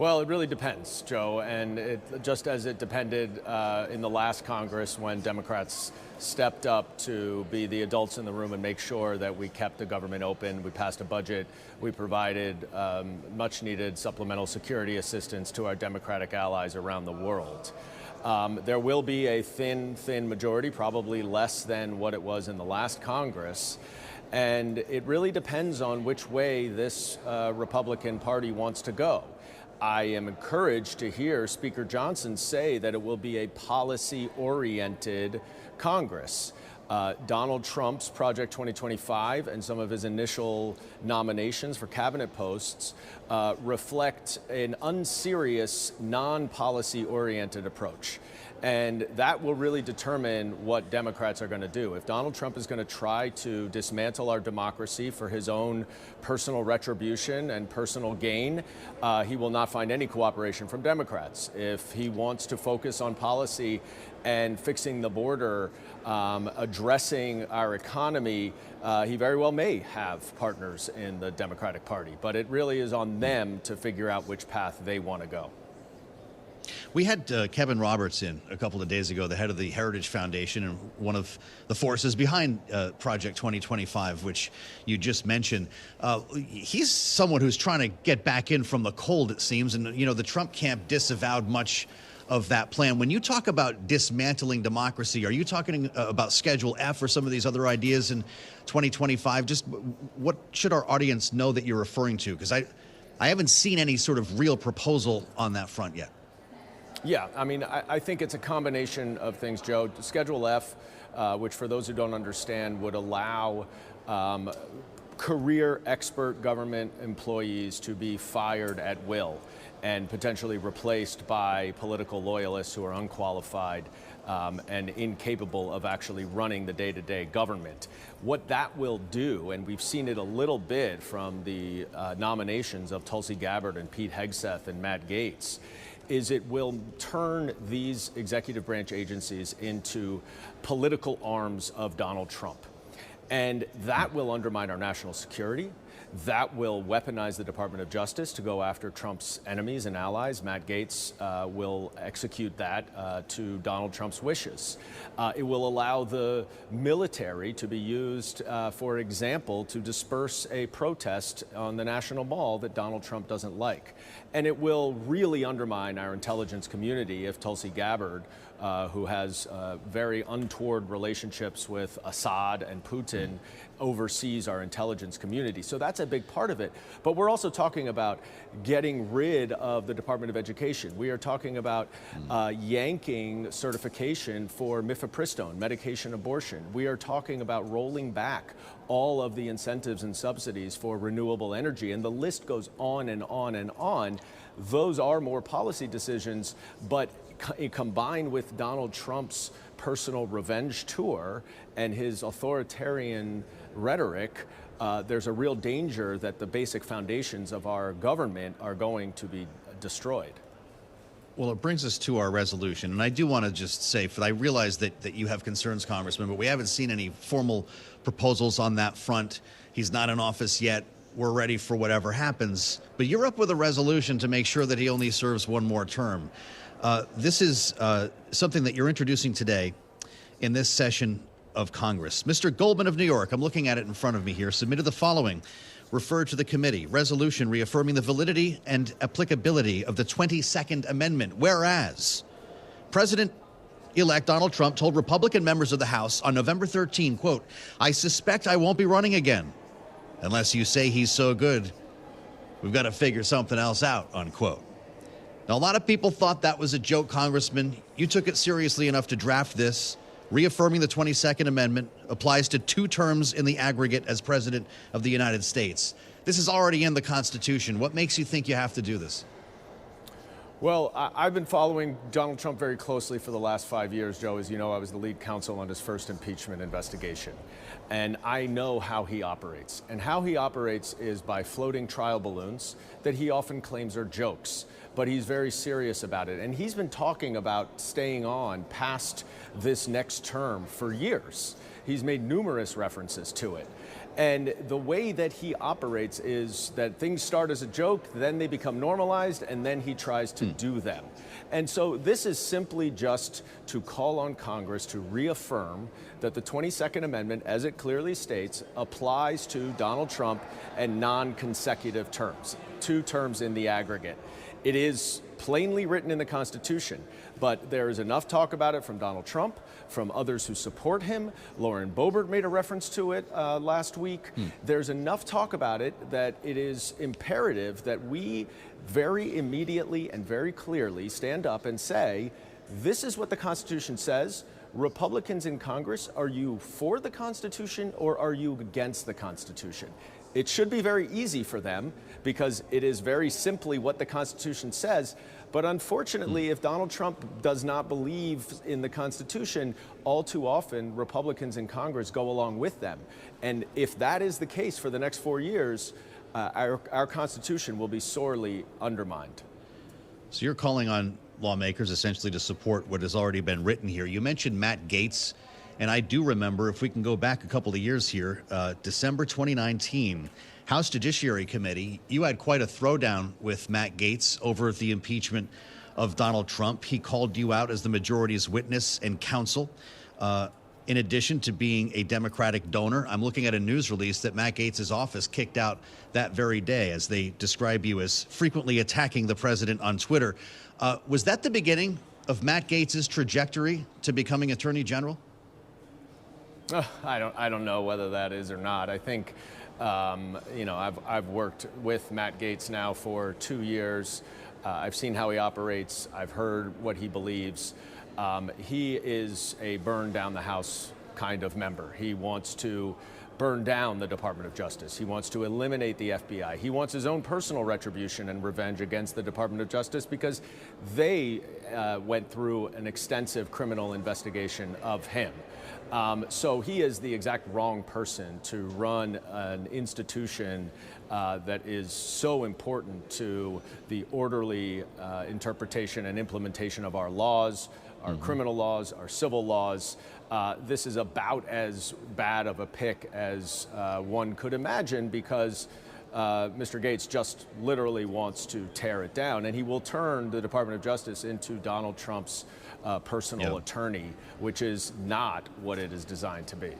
Well, it really depends, Joe, and just as it depended in the last Congress when Democrats stepped up to be the adults in the room and make sure that we kept the government open. We passed a budget. We provided much-needed supplemental security assistance to our Democratic allies around the world. There will be a thin majority, probably less than what it was in the last Congress. And it really depends on which way this Republican Party wants to go. I am encouraged to hear Speaker Johnson say that it will be a policy-oriented Congress. Donald Trump's Project 2025 and some of his initial nominations for cabinet posts reflect an unserious, non-policy-oriented approach. And that will really determine what Democrats are going to do. If Donald Trump is going to try to dismantle our democracy for his own personal retribution and personal gain, he will not find any cooperation from Democrats. If he wants to focus on policy and fixing the border, addressing our economy, he very well may have partners in the Democratic Party. But it really is on them to figure out which path they want to go. We had Kevin Roberts in a couple of days ago, the head of the Heritage Foundation and one of the forces behind Project 2025, which you just mentioned. He's someone who's trying to get back in from the cold, it seems. And, you know, the Trump camp disavowed much of that plan. When you talk about dismantling democracy, are you talking about Schedule F or some of these other ideas in 2025? Just what should our audience know that you're referring to? Because I haven't seen any sort of real proposal on that front yet. Yeah, I mean, I think it's a combination of things, Joe. Schedule F, which for those who don't understand, would allow career expert government employees to be fired at will and potentially replaced by political loyalists who are unqualified and incapable of actually running the day-to-day government. What that will do, and we've seen it a little bit from the nominations of Tulsi Gabbard and Pete Hegseth and Matt Gaetz, is it will turn these executive branch agencies into political arms of Donald Trump. And that will undermine our national security. That will weaponize the Department of Justice to go after Trump's enemies and allies. Matt Gaetz will execute that to Donald Trump's wishes. It will allow the military to be used, for example, to disperse a protest on the National Mall that Donald Trump doesn't like. And it will really undermine our intelligence community if Tulsi Gabbard, who has very untoward relationships with Assad and Putin, oversees our intelligence community. So that's a big part of it. But we're also talking about getting rid of the Department of Education. We are talking about yanking certification for mifepristone, medication abortion. We are talking about rolling back all of the incentives and subsidies for renewable energy. And the list goes on and on and on. Those are more policy decisions, but combined with Donald Trump's personal revenge tour and his authoritarian rhetoric, there's a real danger that the basic foundations of our government are going to be destroyed. Well, it brings us to our resolution. And I do want to just say, I realize that you have concerns, Congressman, but we haven't seen any formal proposals on that front. He's not in office yet. We're ready for whatever happens. But you're up with a resolution to make sure that he only serves one more term. This is something that you're introducing today in this session of Congress. Mr. Goldman of New York, I'm looking at it in front of me here, submitted the following. Referred to the committee, resolution reaffirming the validity and applicability of the 22nd Amendment. Whereas President-elect Donald Trump told Republican members of the House on November 13, quote, "I suspect I won't be running again unless you say he's so good. We've got to figure something else out," unquote. Now, a lot of people thought that was a joke, Congressman. You took it seriously enough to draft this. Reaffirming the 22nd Amendment applies to 2 terms in the aggregate as President of the United States. This is already in the Constitution. What makes you think you have to do this? Well, I've been following Donald Trump very closely for the last 5 years, Joe. As you know, I was the lead counsel on his first impeachment investigation. And I know how he operates. And how he operates is by floating trial balloons that he often claims are jokes. But he's very serious about it. And he's been talking about staying on past this next term for years. He's made numerous references to it. And the way that he operates is that things start as a joke, then they become normalized, and then he tries to do them. And so this is simply just to call on Congress to reaffirm that the 22nd Amendment, as it clearly states, applies to Donald Trump and non-consecutive terms, 2 terms in the aggregate. It is plainly written in the Constitution, but there is enough talk about it from Donald Trump, from others who support him. Lauren Boebert made a reference to it last week. There's enough talk about it that it is imperative that we very immediately and very clearly stand up and say, this is what the Constitution says. Republicans in Congress, are you for the Constitution or are you against the Constitution? It should be very easy for them because it is very simply what the Constitution says. But unfortunately, if Donald Trump does not believe in the Constitution, all too often Republicans in Congress go along with them. And if that is the case for the next 4 years, our Constitution will be sorely undermined. So you're calling on lawmakers essentially to support what has already been written here. You mentioned Matt Gaetz, and I do remember, if we can go back a couple of years here, December 2019, House Judiciary Committee, you had quite a throwdown with Matt Gaetz over the impeachment of Donald Trump. He called you out as the majority's witness and counsel. In addition to being a Democratic donor, I'm looking at a news release that Matt Gaetz's office kicked out that very day as they describe you as frequently attacking the president on Twitter. Was that the beginning of Matt Gaetz's trajectory to becoming Attorney General? I don't know whether that is or not. I think, I've worked with Matt Gaetz now for 2 years. I've seen how he operates. I've heard what he believes. He is a burn down the house kind of member. He wants to burn down the Department of Justice. He wants to eliminate the FBI. He wants his own personal retribution and revenge against the Department of Justice because they went through an extensive criminal investigation of him. So he is the exact wrong person to run an institution that is so important to the orderly interpretation and implementation of our laws, our criminal laws, our civil laws. This is about as bad of a pick as one could imagine because Mr. Gaetz just literally wants to tear it down, and he will turn the Department of Justice into Donald Trump's personal attorney, which is not what it is designed to be.